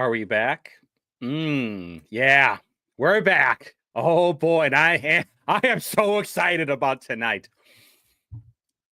Are we back? Yeah, we're back. Oh boy, and I am so excited about tonight.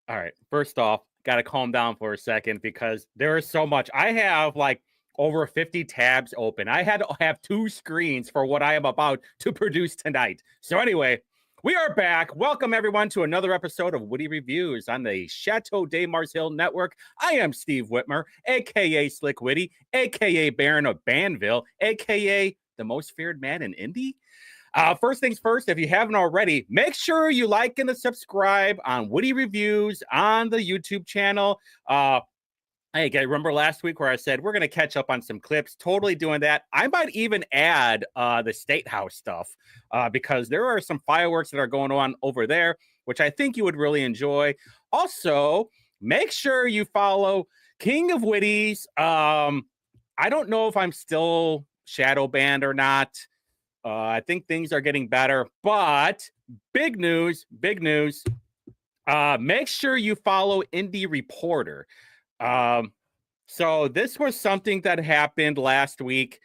All right, first off, got to calm down for a second because there is so much. I have like over 50 tabs open. I had to have two screens for what I am about to produce tonight. So anyway, we are back. Welcome everyone to another episode of Whitty Reviews on the Chateau de Mars Hill Network. I am Steve Whitmer, aka Slick Whitty, aka Baron of Banville, aka the most feared man in Indy. First things first, if you haven't already, make sure you like and subscribe on Whitty Reviews on the YouTube channel. Hey, remember last week where I said we're going to catch up on some clips? Totally doing that. I might even add the State House stuff because there are some fireworks that are going on over there, which I think you would really enjoy. Also, make sure you follow King of Whitties. I don't know if I'm still shadow banned or not. I think things are getting better, but big news. Make sure you follow Indy Reporter. So this was something that happened last week,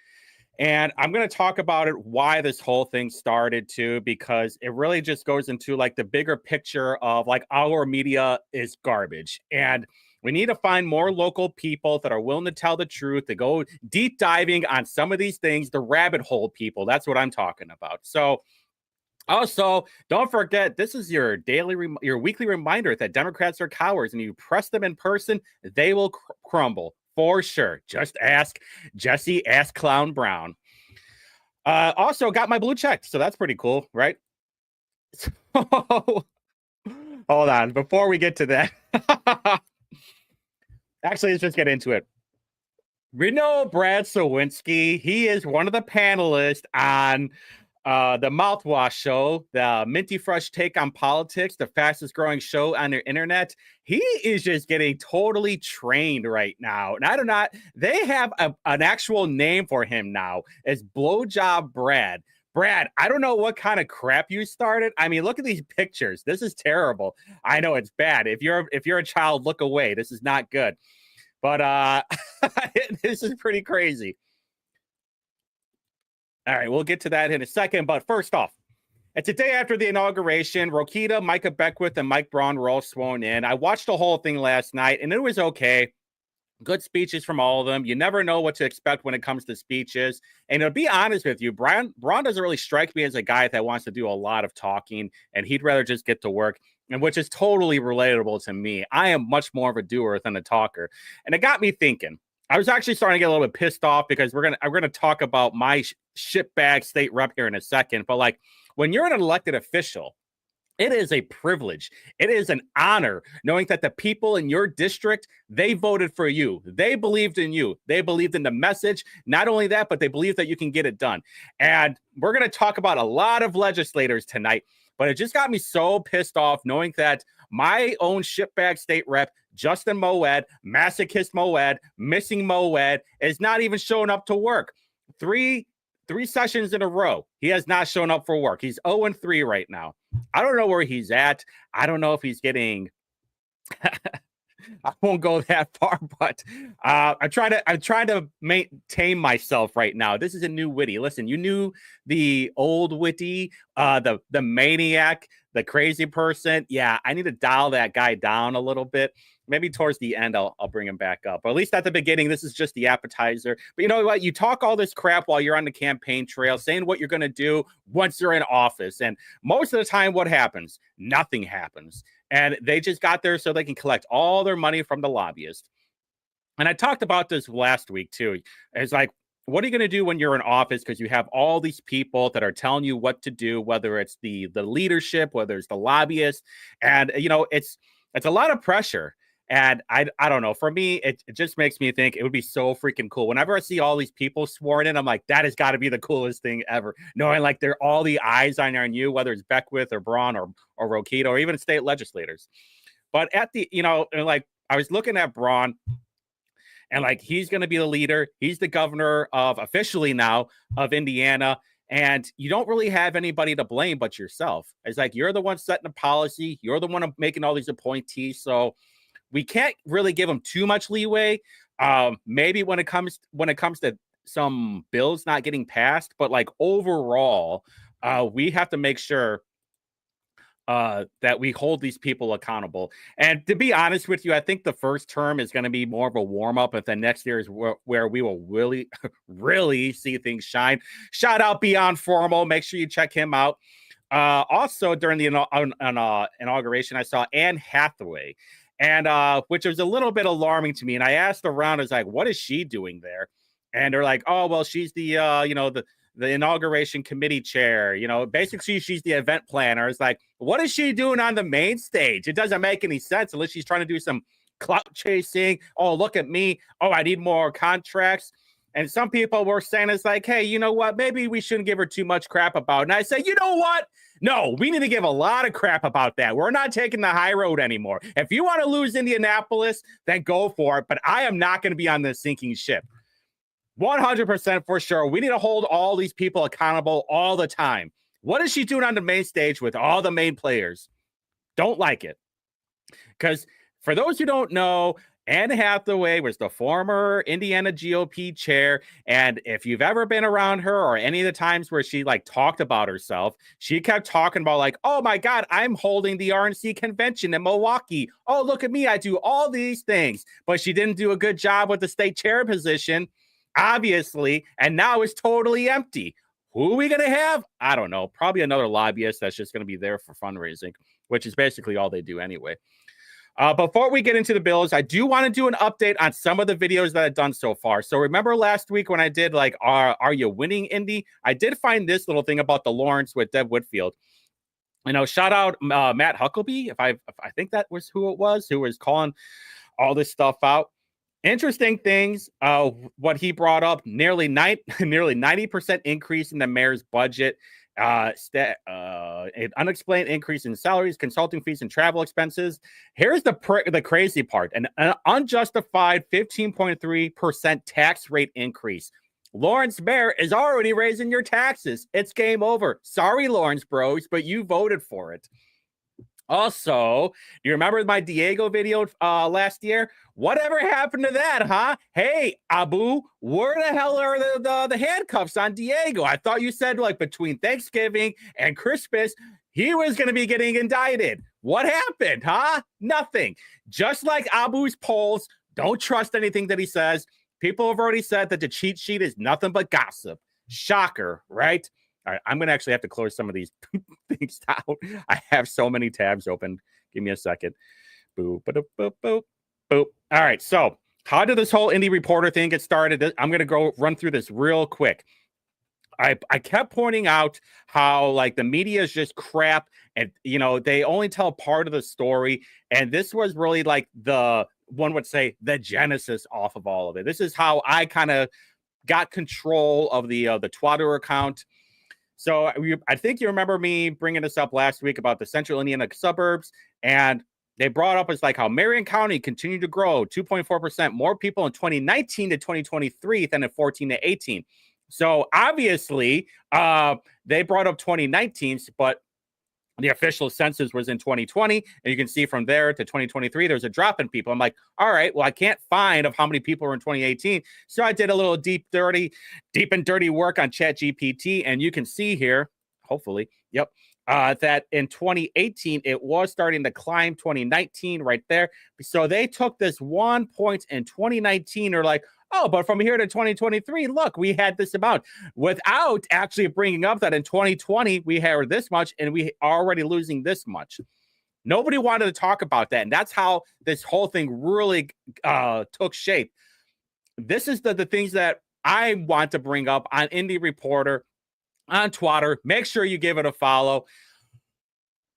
and I'm going to talk about it, why this whole thing started too, because it really just goes into like the bigger picture of like our media is garbage. And we need to find more local people that are willing to tell the truth, to go deep diving on some of these things, the rabbit hole people. That's what I'm talking about. So also, don't forget, this is your your weekly reminder that Democrats are cowards, and you press them in person, they will crumble for sure. Just ask Jesse, ask Clown Brown. Also, got my blue check, so that's pretty cool, right? So, hold on, before we get to that. Actually, let's just get into it. We know Brad Sawinski. He is one of the panelists on the Mouthwash Show, the Minty Fresh take on politics, the fastest growing show on the internet. He is just getting totally trained right now. And I do not, they have an actual name for him now. It's Blowjob Brad. Brad, I don't know what kind of crap you started. I mean, look at these pictures. This is terrible. I know it's bad. If you're a child, look away. This is not good. But this is pretty crazy. All right, we'll get to that in a second. But first off, it's a day after the inauguration. Rokita, Micah Beckwith, and Mike Braun were all sworn in. I watched the whole thing last night, and it was okay. Good speeches from all of them. You never know what to expect when it comes to speeches. And to be honest with you, Braun doesn't really strike me as a guy that wants to do a lot of talking, and he'd rather just get to work, and which is totally relatable to me. I am much more of a doer than a talker. And it got me thinking. I was actually starting to get a little bit pissed off because we're gonna talk about my shitbag state rep here in a second. But like, when you're an elected official, it is a privilege. It is an honor knowing that the people in your district, they voted for you. They believed in you. They believed in the message. Not only that, but they believe that you can get it done. And we're going to talk about a lot of legislators tonight, but it just got me so pissed off knowing that my own shitbag state rep, Justin Moed, masochist Moed, missing Moed, is not even showing up to work. Three sessions in a row, he has not shown up for work. He's 0-3 right now. I don't know where he's at. I don't know if he's getting I won't go that far, but I'm trying to maintain myself right now. This is a new Whitty. Listen, you knew the old Whitty, the maniac, the crazy person. Yeah, I need to dial that guy down a little bit. Maybe towards the end, I'll bring him back up. But at least at the beginning, this is just the appetizer. But you know what? You talk all this crap while you're on the campaign trail, saying what you're going to do once you're in office. And most of the time, what happens? Nothing happens. And they just got there so they can collect all their money from the lobbyists. And I talked about this last week, too. It's like, what are you going to do when you're in office? Because you have all these people that are telling you what to do, whether it's the leadership, whether it's the lobbyists. And, you know, it's a lot of pressure. And I don't know. For me, it just makes me think it would be so freaking cool. Whenever I see all these people sworn in, I'm like, that has got to be the coolest thing ever. Knowing like they're all the eyes on you, whether it's Beckwith or Braun or Rokita or even state legislators. But at the, you know, like I was looking at Braun and like he's going to be the leader. He's the governor of officially now of Indiana. And you don't really have anybody to blame but yourself. It's like you're the one setting the policy. You're the one making all these appointees. So we can't really give them too much leeway. Maybe when it comes to some bills not getting passed, but like overall, we have to make sure that we hold these people accountable. And to be honest with you, I think the first term is going to be more of a warm up, and then next year is where we will really, really see things shine. Shout out Beyond Formal. Make sure you check him out. Also, during the inauguration, I saw Anne Hathaway, and which was a little bit alarming to me. And I asked around, I was like, "What is she doing there?" And they're like, "Oh, well, she's the the inauguration committee chair. Basically, she's the event planner." It's like, what is she doing on the main stage? It doesn't make any sense unless she's trying to do some clout chasing. Oh, look at me. Oh, I need more contracts. And some people were saying it's like, hey, you know what? Maybe we shouldn't give her too much crap about it. And I say, you know what? No, we need to give a lot of crap about that. We're not taking the high road anymore. If you want to lose Indianapolis, then go for it. But I am not going to be on this sinking ship. 100% for sure. We need to hold all these people accountable all the time. What is she doing on the main stage with all the main players? Don't like it. Because for those who don't know, Anne Hathaway was the former Indiana GOP chair. And if you've ever been around her or any of the times where she like talked about herself, she kept talking about like, oh my God, I'm holding the RNC convention in Milwaukee. Oh, look at me. I do all these things. But she didn't do a good job with the state chair position, obviously. And now it's totally empty. Who are we going to have? I don't know. Probably another lobbyist that's just going to be there for fundraising, which is basically all they do anyway. Before we get into the bills, I do want to do an update on some of the videos that I've done so far. So remember last week when I did like, are you winning, Indy? I did find this little thing about the Lawrence with Deb Whitfield. Shout out Matt Huckabee, if I think that was who it was, who was calling all this stuff out. Interesting things, what he brought up, nearly 90% increase in the mayor's budget, an unexplained increase in salaries, consulting fees, and travel expenses. Here's the crazy part, an unjustified 15.3% tax rate increase. Lawrence mayor is already raising your taxes. It's game over. Sorry, Lawrence bros, but you voted for it. Also, do you remember my Diego video last year? Whatever happened to that, huh? Hey, Abu, where the hell are the handcuffs on Diego? I thought you said like between Thanksgiving and Christmas, he was going to be getting indicted. What happened, huh? Nothing. Just like Abu's polls, don't trust anything that he says. People have already said that the cheat sheet is nothing but gossip. Shocker, right? All right, I'm going to actually have to close some of these things out. I have so many tabs open. Give me a second. Boop, boop, boop, boop, boop. All right, so how did this whole Indy Reporter thing get started? I'm going to go run through this real quick. I kept pointing out how like the media is just crap and, they only tell part of the story. And this was really like one would say the genesis off of all of it. This is how I kind of got control of the Twitter account. So I think you remember me bringing this up last week about the central Indiana suburbs, and they brought up as like how Marion County continued to grow 2.4% more people in 2019 to 2023 than in 14 to 18. So obviously they brought up 2019, but the official census was in 2020, and you can see from there to 2023, there's a drop in people. I'm like, all right, well, I can't find of how many people were in 2018. So I did a little deep and dirty work on ChatGPT, and you can see here, hopefully, that in 2018, it was starting to climb 2019 right there. So they took this 1 point in 2019, or like, oh, but from here to 2023, look, we had this amount without actually bringing up that in 2020, we had this much and we are already losing this much. Nobody wanted to talk about that. And that's how this whole thing really took shape. This is the things that I want to bring up on Indy Reporter, on Twitter. Make sure you give it a follow.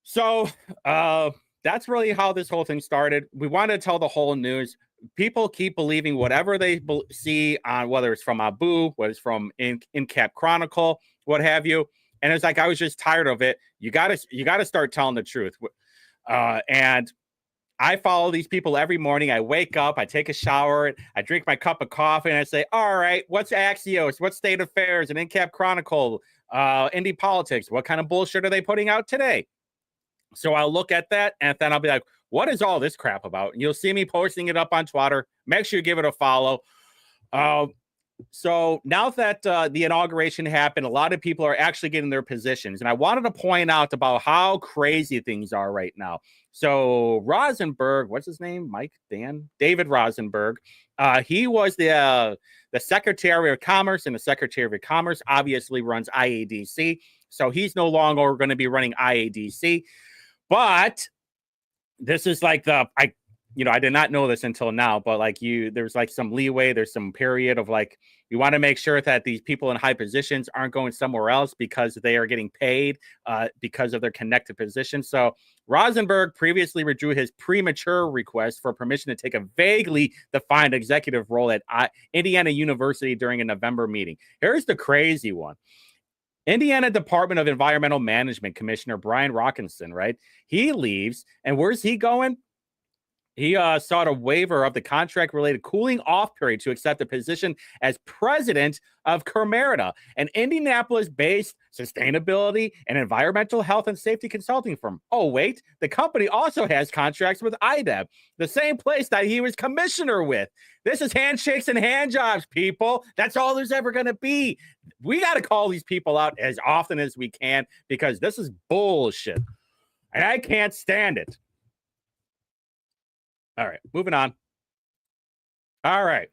So that's really how this whole thing started. We wanted to tell the whole news. People keep believing whatever they see on, whether it's from Abu, whether it's from InCap Chronicle, what have you. And it's like, I was just tired of it. You got to start telling the truth. And I follow these people every morning. I wake up, I take a shower, I drink my cup of coffee, and I say, all right, what's Axios? What's State Affairs and InCap Chronicle, Indy Politics? What kind of bullshit are they putting out today? So I'll look at that, and then I'll be like, what is all this crap about? And you'll see me posting it up on Twitter. Make sure you give it a follow. So now that the inauguration happened, a lot of people are actually getting their positions. And I wanted to point out about how crazy things are right now. So Rosenberg, what's his name? David Rosenberg. He was the Secretary of Commerce, and the Secretary of Commerce obviously runs IADC. So he's no longer going to be running IADC. But this is like I did not know this until now, but like there's like some leeway, there's some period of like, you want to make sure that these people in high positions aren't going somewhere else because they are getting paid because of their connected position. So Rosenberg previously withdrew his premature request for permission to take a vaguely defined executive role at Indiana University during a November meeting. Here's the crazy one. Indiana Department of Environmental Management Commissioner Brian Rockinson, right? He leaves, and where's he going? He sought a waiver of the contract-related cooling off period to accept a position as president of Comerita, an Indianapolis-based sustainability and environmental health and safety consulting firm. Oh, wait, the company also has contracts with IDEB, the same place that he was commissioner with. This is handshakes and hand jobs, people. That's all there's ever going to be. We got to call these people out as often as we can because this is bullshit, and I can't stand it. All right, moving on. All right.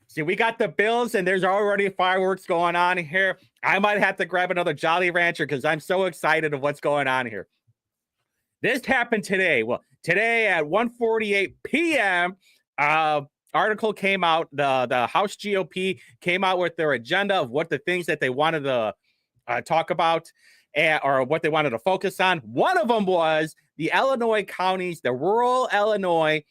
See, we got the Bills, and there's already fireworks going on here. I might have to grab another Jolly Rancher because I'm so excited of what's going on here. This happened today. Well, today at 1:48 p.m., article came out. The House GOP came out with their agenda of what the things that they wanted to talk about or what they wanted to focus on. One of them was the Illinois counties, the rural Illinois,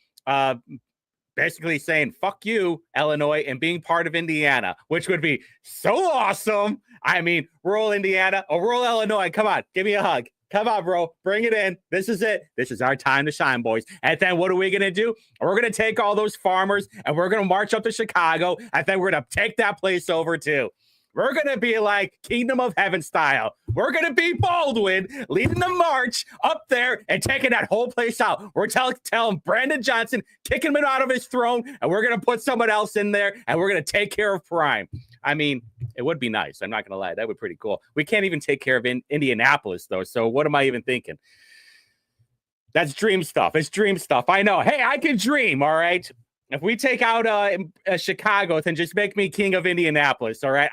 basically saying, fuck you, Illinois, and being part of Indiana, which would be so awesome. I mean, rural Indiana, rural Illinois, come on, give me a hug. Come on, bro, bring it in. This is it. This is our time to shine, boys. And then what are we going to do? We're going to take all those farmers, and we're going to march up to Chicago, and then we're going to take that place over, too. We're going to be like Kingdom of Heaven style. We're going to be Baldwin leading the march up there and taking that whole place out. We're telling Brandon Johnson, kicking him out of his throne, and we're going to put someone else in there, and we're going to take care of Prime. I mean, it would be nice. I'm not going to lie. That would be pretty cool. We can't even take care of Indianapolis, though, so what am I even thinking? That's dream stuff. It's dream stuff. I know. Hey, I can dream, all right? If we take out Chicago, then just make me king of Indianapolis, all right?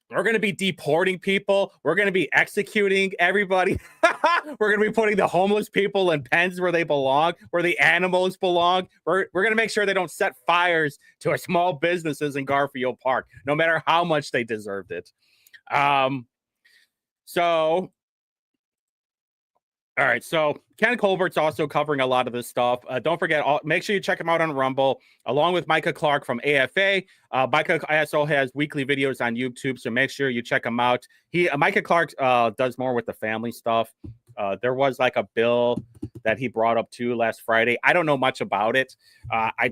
We're going to be deporting people. We're going to be executing everybody. We're going to be putting the homeless people in pens where they belong, where the animals belong. We're going to make sure they don't set fires to our small businesses in Garfield Park, no matter how much they deserved it. All right, so Ken Colbert's also covering a lot of this stuff. Don't forget, make sure you check him out on Rumble, along with Micah Clark from AFA. Micah also has weekly videos on YouTube, so make sure you check him out. Micah Clark does more with the family stuff. There was like a bill that he brought up too last Friday. I don't know much about it. I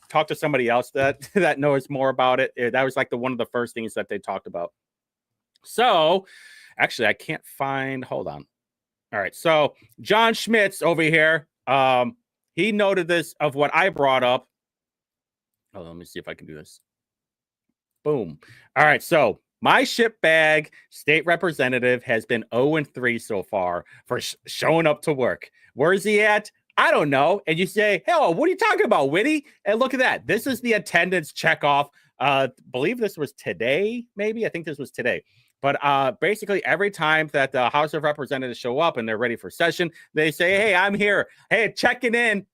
talked to somebody else that knows more about it. That was like one of the first things that they talked about. So, actually, I can't find. Hold on. All right, so John Schmitz over here, he noted this of what I brought up. Oh, let me see if I can do this. Boom. All right, so my shitbag state representative has been 0-3 so far for showing up to work. Where's he at? I don't know. And you say, hell, what are you talking about, Whitty? And look at that. This is the attendance checkoff. Believe this was today, maybe. I think this was today. But basically, every time that the House of Representatives show up and they're ready for session, they say, hey, I'm here. Hey, checking in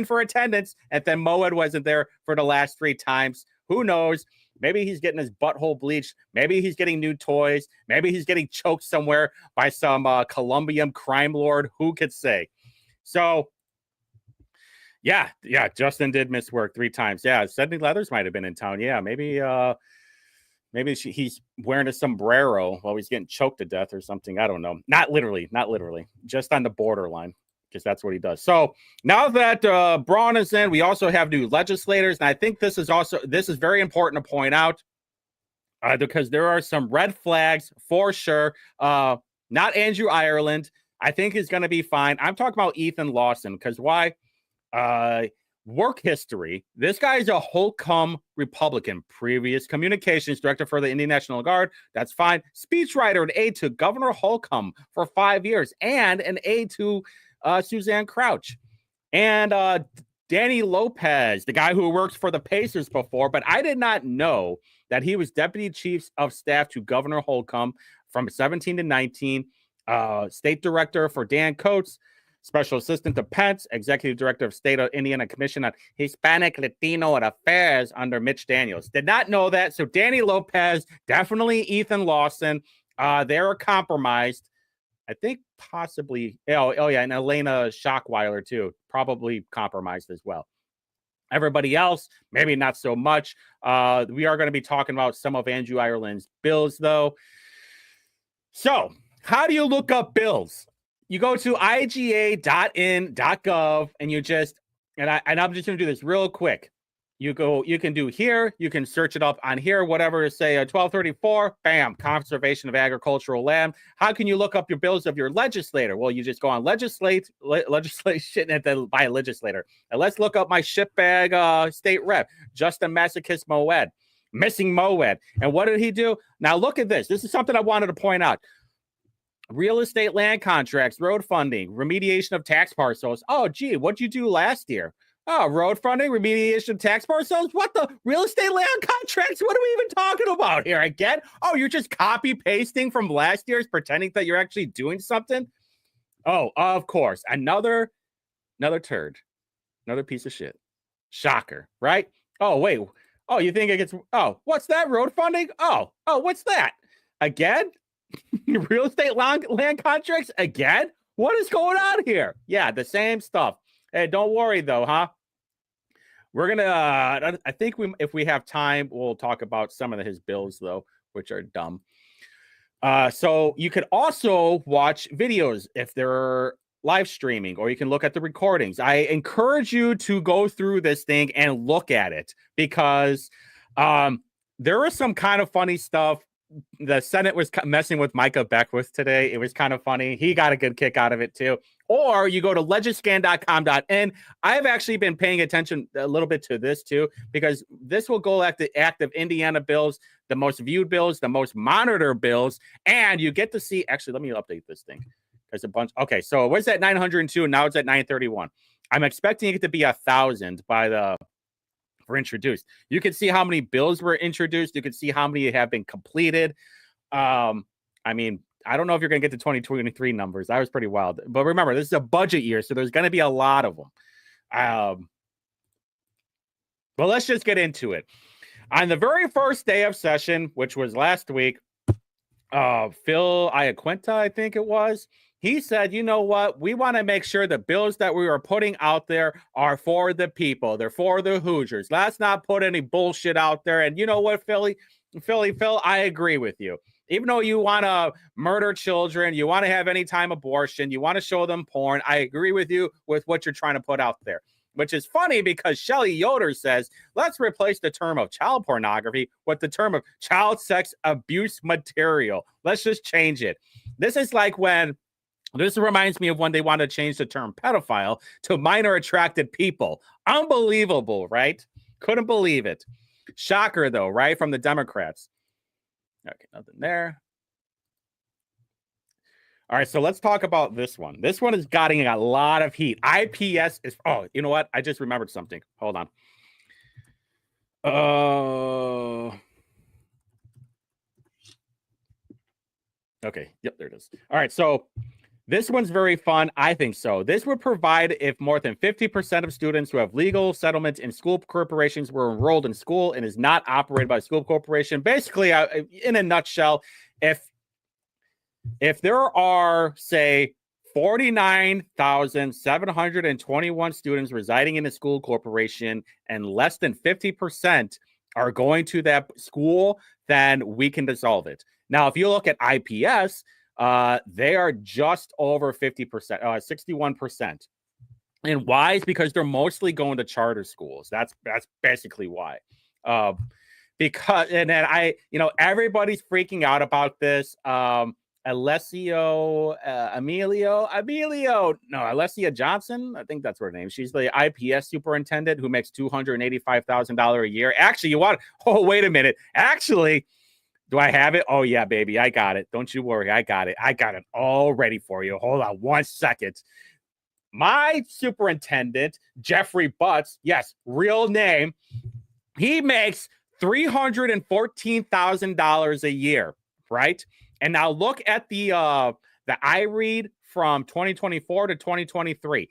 for attendance. And then Moed wasn't there for the last 3 times. Who knows? Maybe he's getting his butthole bleached. Maybe he's getting new toys. Maybe he's getting choked somewhere by some Colombian crime lord. Who could say? So, yeah, Justin did miss work 3 times. Yeah, Sydney Leathers might have been in town. Yeah, maybe he's wearing a sombrero while he's getting choked to death or something. I don't know. Not literally. Just on the borderline, because that's what he does. So now that Braun is in, we also have new legislators. And I think this is very important to point out because there are some red flags for sure. Not Andrew Ireland. I think he's going to be fine. I'm talking about Ethan Lawson because why? Work history. This guy is a Holcomb Republican, previous communications director for the Indian National Guard. That's fine. Speechwriter and aide to Governor Holcomb for 5 years, and an aide to Suzanne Crouch. And Danny Lopez, the guy who worked for the Pacers before, but I did not know that he was deputy chief of staff to Governor Holcomb from 17 to 19, state director for Dan Coates, special assistant to Pence, executive director of State of Indiana Commission on Hispanic Latino Affairs under Mitch Daniels. Did not know that. So Danny Lopez, definitely Ethan Lawson. They're compromised. I think possibly, oh yeah, and Elena Schockweiler too, probably compromised as well. Everybody else, maybe not so much. We are going to be talking about some of Andrew Ireland's bills, though. So, how do you look up bills? You go to iga.in.gov and you just, and I'm just going to do this real quick. You can do here, you can search it up on here, whatever, say 1234, bam, conservation of agricultural land. How can you look up your bills of your legislator? Well, you just go on legislation and then by legislator. And let's look up my shitbag state rep, Justin Masochist Moed, missing Moed. And what did he do? Now look at this. This is something I wanted to point out. Real estate land contracts, road funding, remediation of tax parcels. Oh, gee, what'd you do last year? Oh, road funding, remediation of tax parcels? What the? Real estate land contracts? What are we even talking about here? Again? Oh, you're just copy pasting from last year's, pretending that you're actually doing something? Oh, of course. Another turd. Another piece of shit. Shocker, right? Oh, wait. Oh, you think it gets... Oh, what's that? Road funding? Oh, what's that? Again? Real estate land contracts? Again? What is going on here? Yeah, the same stuff. Hey, don't worry though, huh? We're gonna. I think if we have time, we'll talk about some of his bills though, which are dumb. So you could also watch videos if they're live streaming, or you can look at the recordings. I encourage you to go through this thing and look at it because there is some kind of funny stuff. The Senate was messing with Micah Beckwith today. It was kind of funny. He got a good kick out of it too. Or you go to legiscan.com.in. I've actually been paying attention a little bit to this too, because this will go at the active Indiana bills, the most viewed bills, the most monitored bills, and you get to see, actually, let me update this thing. There's a bunch. Okay, so it was at 902 and now it's at 931. I'm expecting it to be 1,000 for introduced. You can see how many bills were introduced. You can see how many have been completed. I mean, I don't know if you're going to get the 2023 numbers. That was pretty wild. But remember, this is a budget year, so there's going to be a lot of them. But let's just get into it. On the very first day of session, which was last week, Phil Iaquinta, I think it was, he said, you know what? We want to make sure the bills that we are putting out there are for the people. They're for the Hoosiers. Let's not put any bullshit out there. And you know what, Phil, I agree with you. Even though you want to murder children, you want to have anytime abortion, you want to show them porn, I agree with you with what you're trying to put out there. Which is funny because Shelley Yoder says, let's replace the term of child pornography with the term of child sex abuse material. Let's just change it. This reminds me of when they want to change the term pedophile to minor attracted people. Unbelievable, right? Couldn't believe it. Shocker, though, right? From the Democrats. Okay, nothing there. All right, so let's talk about this one. This one is getting a lot of heat. IPS is... Oh, you know what? I just remembered something. Hold on. Okay, yep, there it is. All right, so... This one's very fun. I think so. This would provide if more than 50% of students who have legal settlements in school corporations were enrolled in school and is not operated by a school corporation. Basically, in a nutshell, if there are, say, 49,721 students residing in a school corporation and less than 50% are going to that school, then we can dissolve it. Now, if you look at IPS, they are just over 50%, 61%. And why? Is because they're mostly going to charter schools. That's basically why. Because, and then everybody's freaking out about this. Alessia Johnson. I think that's her name. She's the IPS superintendent who makes $285,000 a year. Actually, wait a minute. Actually, do I have it? Oh, yeah, baby. I got it. Don't you worry. I got it. I got it all ready for you. Hold on 1 second. My superintendent, Jeffrey Butts, yes, real name, he makes $314,000 a year, right? And now look at the iRead from 2024 to 2023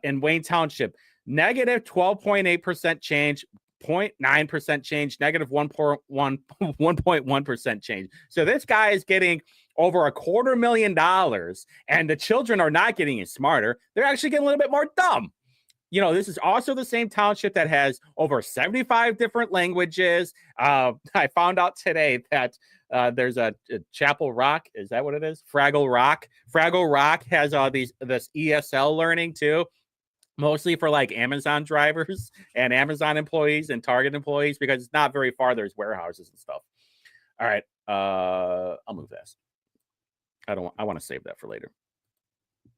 in Wayne Township. Negative 12.8% change, 0.9% change, negative 1.1% change. So this guy is getting over $250,000, and the children are not getting any smarter. They're actually getting a little bit more dumb. You know, this is also the same township that has over 75 different languages. I found out today that there's a Chapel Rock. Is that what it is? Fraggle Rock. Fraggle Rock has this ESL learning too, mostly for like Amazon drivers and Amazon employees and Target employees, because it's not very far. There's warehouses and stuff. All right. I'll move this. I want to save that for later.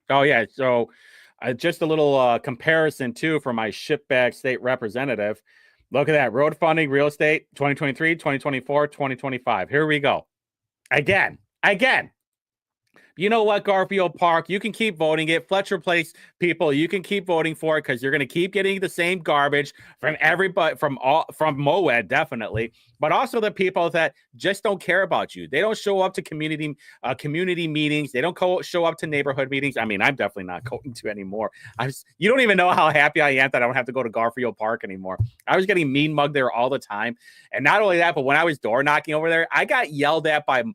Oh, yeah. So just a little comparison, too, for my shipbag state representative. Look at that. Road funding, real estate, 2023, 2024, 2025. Here we go. Again. You know what, Garfield Park? You can keep voting it. Fletcher Place people, you can keep voting for it because you're going to keep getting the same garbage from everybody, from MOED, definitely, but also the people that just don't care about you. They don't show up to community meetings. They don't show up to neighborhood meetings. I mean, I'm definitely not going to anymore. You don't even know how happy I am that I don't have to go to Garfield Park anymore. I was getting mean mugged there all the time. And not only that, but when I was door knocking over there, I got yelled at by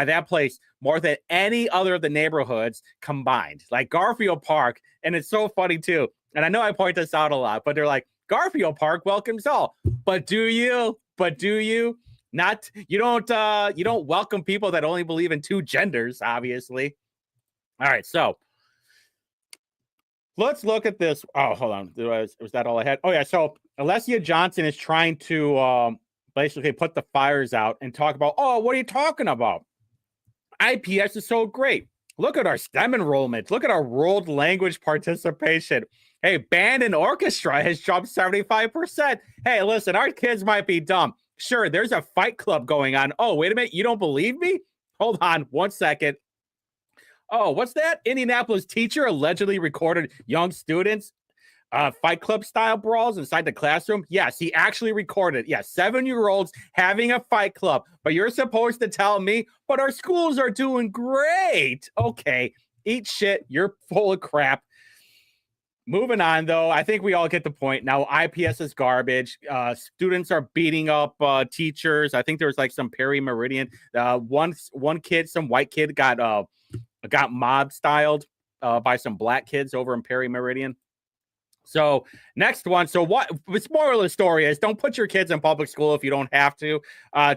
that place more than any other of the neighborhoods combined, like Garfield Park. And it's so funny too. And I know I point this out a lot, but they're like, Garfield Park welcomes all. But do you? Not, you don't welcome people that only believe in two genders, obviously. All right, so let's look at this. Oh, hold on. Was that all I had? Oh, yeah. So Alessia Johnson is trying to basically put the fires out and talk about, oh, what are you talking about? IPS is so great. Look at our STEM enrollment. Look at our world language participation. Hey, band and orchestra has jumped 75%. Hey, listen, our kids might be dumb. Sure, there's a fight club going on. Oh, wait a minute. You don't believe me? Hold on 1 second. Oh, what's that? Indianapolis teacher allegedly recorded young students Fight Club style brawls inside the classroom. Yes, he actually recorded. Yes, 7-year-olds having a fight club. But you're supposed to tell me, but our schools are doing great. Okay, eat shit. You're full of crap. Moving on, though, I think we all get the point. Now, IPS is garbage. Students are beating up teachers. I think there was like some Perry Meridian. One kid, some white kid got mob styled by some black kids over in Perry Meridian. So next one. So what the moral of the story is, don't put your kids in public school if you don't have to.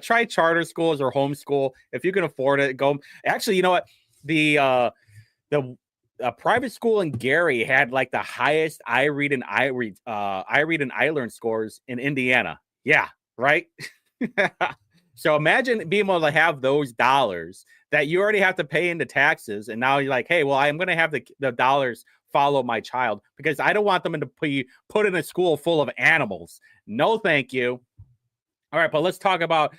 Try charter schools or homeschool. If you can afford it, go. Actually, you know what? The private school in Gary had like the highest iRead and iLearn scores in Indiana. Yeah, right? So imagine being able to have those dollars that you already have to pay into taxes. And now you're like, hey, well, I'm going to have the dollars follow my child because I don't want them to put in a school full of animals. No, thank you. All right, but let's talk about,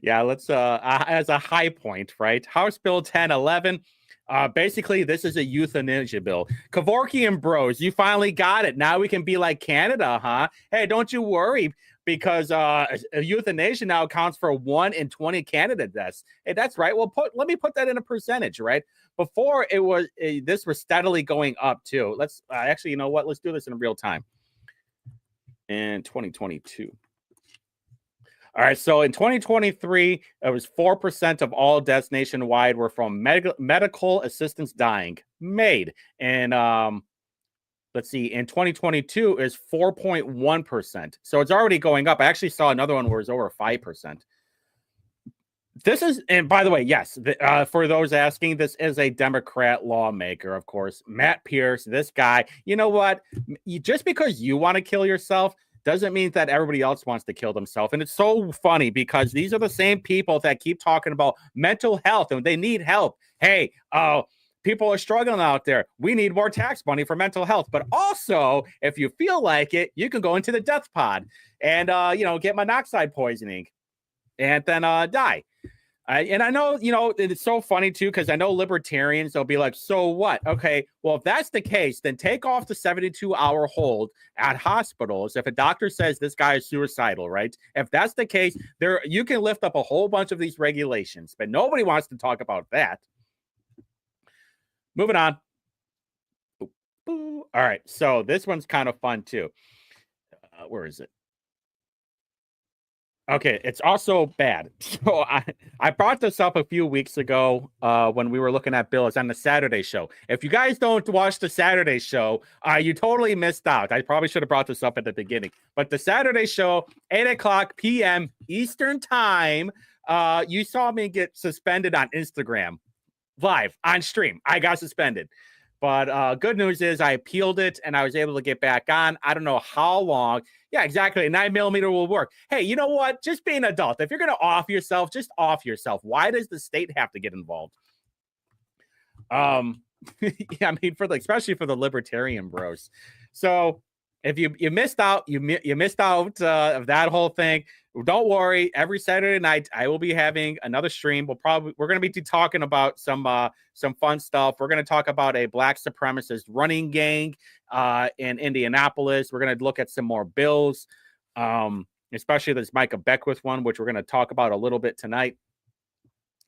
let's as a high point, right? House Bill 1011. Basically, this is a euthanasia bill. Kevorkian bros, you finally got it. Now we can be like Canada, huh? Hey, don't you worry, because euthanasia now accounts for 1 in 20 Canada deaths. Hey, that's right. Well, let me put that in a percentage, right? Before it was this was steadily going up too. Let's actually, you know what? Let's do this in real time. In 2022. All right, so in 2023, it was 4% of all deaths nationwide were from medical assistance dying. And let's see, in 2022 is 4.1%. So it's already going up. I actually saw another one where it's over 5%. This is, and by the way, yes, for those asking, this is a Democrat lawmaker, of course. Matt Pierce, this guy, you know what? Just because you want to kill yourself doesn't mean that everybody else wants to kill themselves. And it's so funny because these are the same people that keep talking about mental health and they need help. Hey, people are struggling out there. We need more tax money for mental health. But also, if you feel like it, you can go into the death pod and, get monoxide poisoning and then die. And I know, it's so funny, too, because I know libertarians, they'll be like, so what? Okay, well, if that's the case, then take off the 72-hour hold at hospitals. If a doctor says this guy is suicidal, right? If that's the case, you can lift up a whole bunch of these regulations, but nobody wants to talk about that. Moving on. All right, so this one's kind of fun, too. Where is it? Okay, it's also bad. So I brought this up a few weeks ago when we were looking at bills on the Saturday show. If you guys don't watch the Saturday show, you totally missed out. I probably should have brought this up at the beginning. But the Saturday show, 8 o'clock p.m. Eastern time, you saw me get suspended on Instagram live on stream. I got suspended. But good news is I appealed it and I was able to get back on. I don't know how long. Yeah, exactly. A 9mm will work. Hey, you know what? Just be an adult. If you're going to off yourself, just off yourself. Why does the state have to get involved? Yeah, I mean, especially for the libertarian bros. So if you missed out, you missed out of that whole thing. Don't worry. Every Saturday night, I will be having another stream. We're going to be talking about some fun stuff. We're going to talk about a black supremacist running gang in Indianapolis. We're going to look at some more bills, especially this Micah Beckwith one, which we're going to talk about a little bit tonight.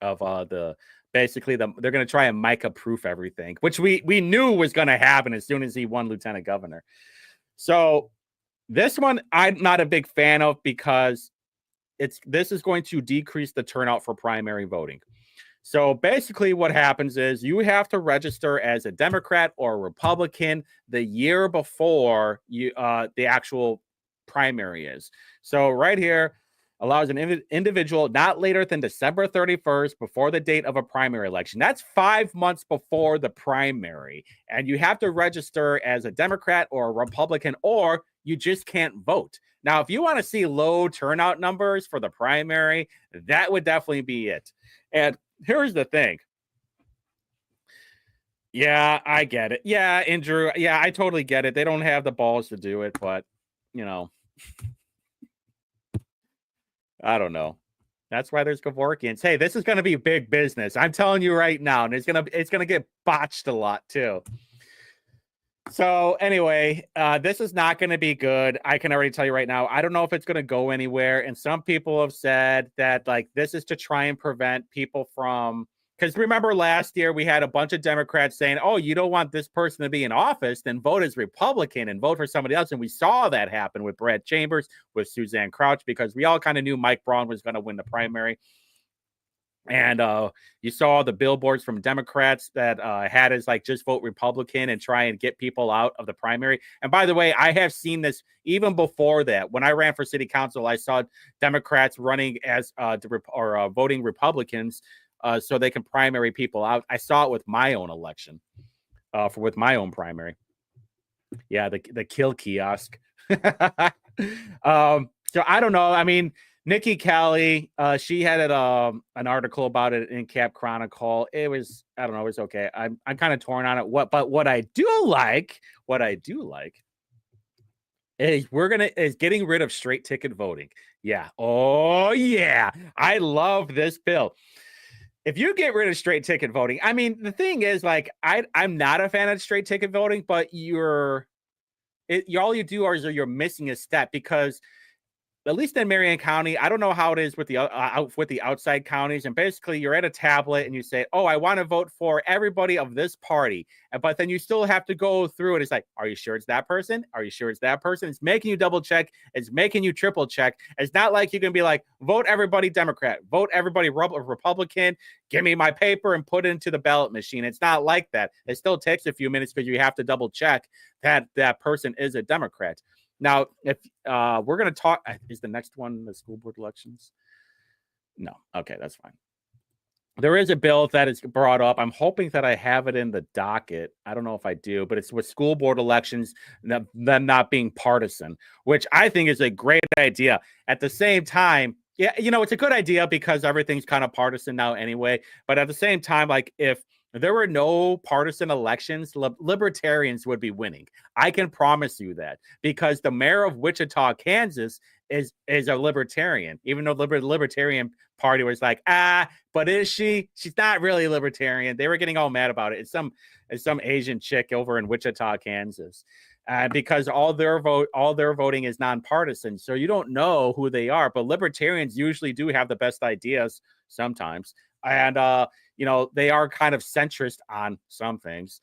Of they're going to try and Micah proof everything, which we knew was going to happen as soon as he won lieutenant governor. So this one I'm not a big fan of because this is going to decrease the turnout for primary voting. So basically what happens is you have to register as a Democrat or a Republican the year before the actual primary is. So right here allows an individual not later than December 31st before the date of a primary election. That's 5 months before the primary. And you have to register as a Democrat or a Republican, or you just can't vote. Now, if you want to see low turnout numbers for the primary, that would definitely be it. And here's the thing. Yeah, I get it. Yeah, Andrew. Yeah, I totally get it. They don't have the balls to do it, but, I don't know. That's why there's Kevorkians. Hey, this is going to be big business. I'm telling you right now, and it's going to get botched a lot too. So anyway, this is not going to be good. I can already tell you right now. I don't know if it's going to go anywhere. And some people have said that this is to try and prevent people from. Because remember last year we had a bunch of Democrats saying, oh, you don't want this person to be in office, then vote as Republican and vote for somebody else. And we saw that happen with Brad Chambers, with Suzanne Crouch, because we all kind of knew Mike Braun was going to win the primary. And you saw the billboards from Democrats that had us just vote Republican and try and get people out of the primary. And by the way, I have seen this even before that. When I ran for city council, I saw Democrats running as voting Republicans so they can primary people out. I saw it with my own election, with my own primary. Yeah, the kill kiosk. So I don't know. I mean, Nikki Kelly, she had an article about it in Cap Chronicle. It was, I don't know, it was okay. I'm kind of torn on it. What I do like is getting rid of straight ticket voting. Yeah. Oh yeah. I love this bill. If you get rid of straight ticket voting, I mean, the thing is, I'm not a fan of straight ticket voting, but all you do is you're missing a step, because at least in Marion County, I don't know how it is with the outside counties. And basically, you're at a tablet and you say, "Oh, I want to vote for everybody of this party," but then you still have to go through it. It's like, "Are you sure it's that person? Are you sure it's that person?" It's making you double check. It's making you triple check. It's not like you can be like, "Vote everybody Democrat, vote everybody Republican. Give me my paper and put it into the ballot machine." It's not like that. It still takes a few minutes because you have to double check that that person is a Democrat. Now, if we're going to talk, is the next one the school board elections? No. Okay, that's fine. there is a bill that is brought up. I'm hoping that I have it in the docket. I don't know if I do, but it's with school board elections, them not being partisan, which I think is a great idea. At the same time, yeah, it's a good idea because everything's kind of partisan now anyway. But at the same time, like if there were no partisan elections, libertarians would be winning. I can promise you that because the mayor of Wichita, Kansas is a libertarian, even though the Libertarian Party was like, but is she? She's not really libertarian. They were getting all mad about it. It's some Asian chick over in Wichita, Kansas. Because all their voting is nonpartisan. So you don't know who they are, but libertarians usually do have the best ideas sometimes. And they are kind of centrist on some things,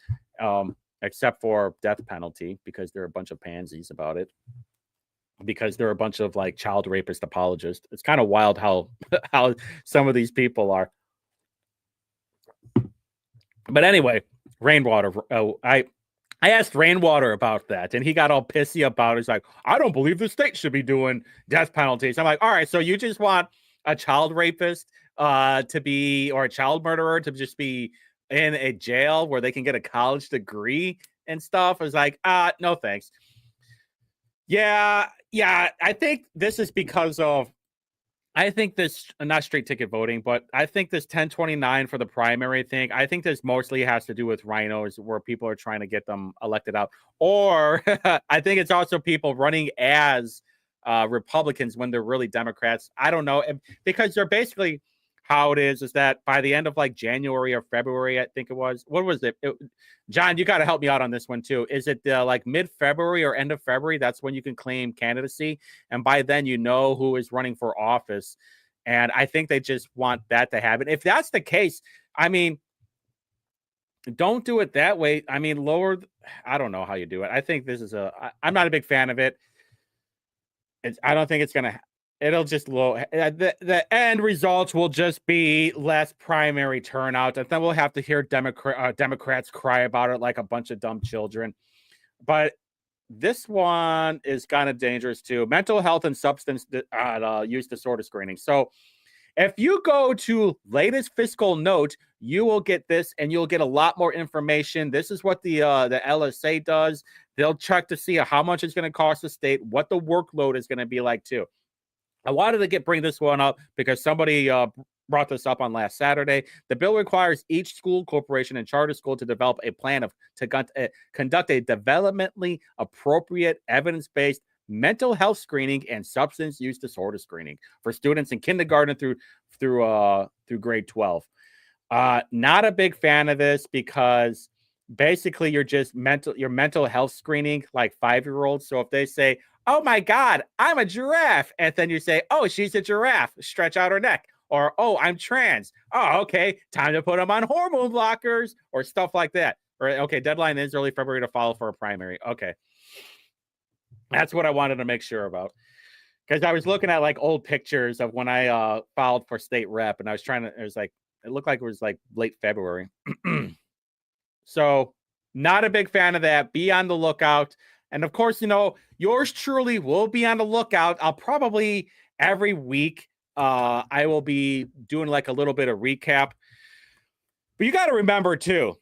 except for death penalty, because they're a bunch of pansies about it. Because they're a bunch of like child rapist apologists. It's kind of wild how some of these people are. But anyway, Rainwater. I asked Rainwater about that, and he got all pissy about it. He's like, I don't believe the state should be doing death penalties. I'm like, all right, so you just want a child rapist to be, or a child murderer to just be in a jail where they can get a college degree and stuff? I was like, no thanks. Yeah, I think this is because of, I think this, not straight ticket voting, but I think this 1029 for the primary thing, I think this mostly has to do with rhinos where people are trying to get them elected out. Or I think it's also people running as Republicans when they're really Democrats. I don't know, because they're basically, how it is that by the end of like January or February, I think it was, what was it? John, you got to help me out on this one too. Is it like mid-February or end of February? That's when you can claim candidacy. And by then, who is running for office. And I think they just want that to happen. If that's the case, I mean, don't do it that way. I mean, I don't know how you do it. I think this is I'm not a big fan of it. I don't think it's going to, it'll just the end results will just be less primary turnout, and then we'll have to hear Democrats cry about it like a bunch of dumb children. But this one is kind of dangerous too. Mental health and substance use disorder screening. So if you go to latest fiscal note, you will get this, and you'll get a lot more information. This is what the LSA does. They'll check to see how much it's going to cost the state, what the workload is going to be like too. I wanted to bring this one up because somebody brought this up on last Saturday. The bill requires each school, corporation, and charter school to develop a plan to conduct a developmentally appropriate, evidence-based mental health screening and substance use disorder screening for students in kindergarten through grade 12. Not a big fan of this because basically you're mental health screening like 5-year-olds. So if they say, oh my God, I'm a giraffe. And then you say, oh, she's a giraffe. Stretch out her neck. Or, oh, I'm trans. Oh, okay. Time to put them on hormone blockers or stuff like that. Or, okay, deadline is early February to file for a primary. Okay. That's what I wanted to make sure about. Because I was looking at like old pictures of when I filed for state rep, and I was it looked like it was like late February. So not a big fan of that. Be on the lookout. And of course, yours truly will be on the lookout. I'll probably every week, I will be doing like a little bit of recap. But you got to remember too,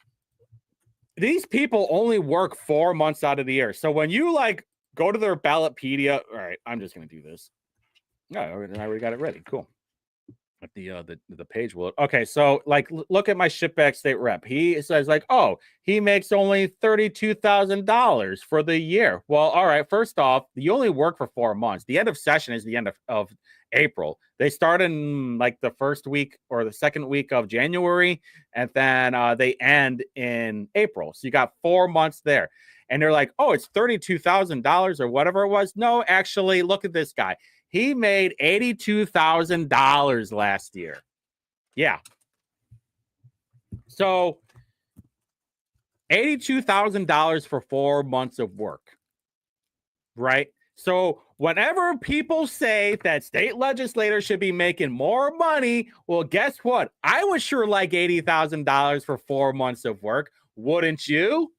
these people only work 4 months out of the year. So when you like go to their Ballotpedia, all right, I'm just going to do this. No, I already got it ready. Cool. The page will. Okay, so like look at my shitbag state rep. He says like, oh, he makes only $32,000 for the year. Well, all right. First off, you only work for 4 months. The end of session is the end of April. They start in like the first week or the second week of January, and then they end in April. So you got 4 months there. And they're like, oh, it's $32,000 or whatever it was. No, actually, look at this guy. He made $82,000 last year. Yeah. So $82,000 for 4 months of work. Right? So whenever people say that state legislators should be making more money, well, guess what? I would sure like $80,000 for 4 months of work. Wouldn't you?